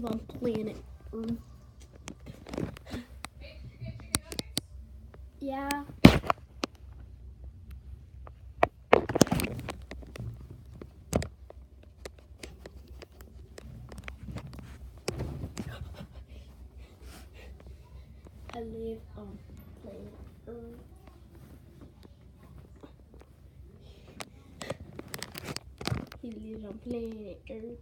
on planet Earth. Yeah. I live on planet Earth. He lives on planet Earth.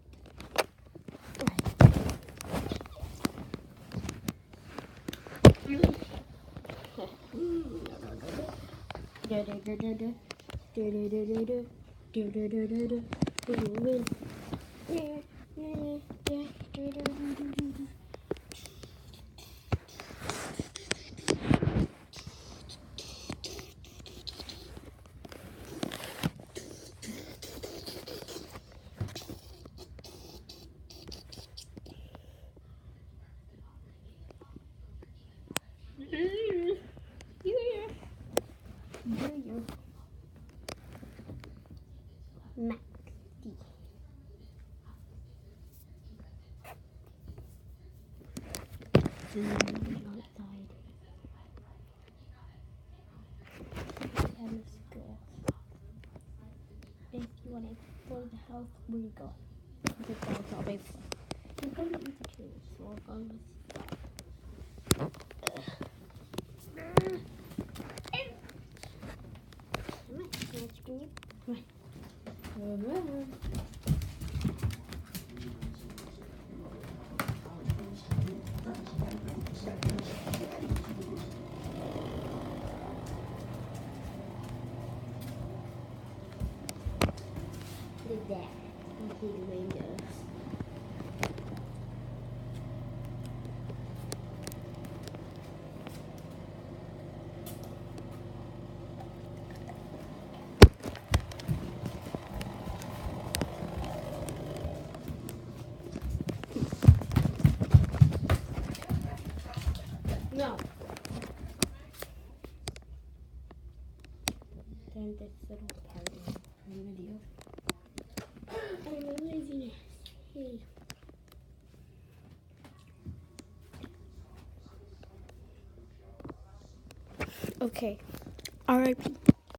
Maxi. Outside. Let's go. If you want to explore the house, where you go? This is all big for. We're going to eat the trees, so we're going to stop. Look at that. You see the windows. No. Then this little part of the video. Oh, my laziness. Hey. Okay. R.I.P.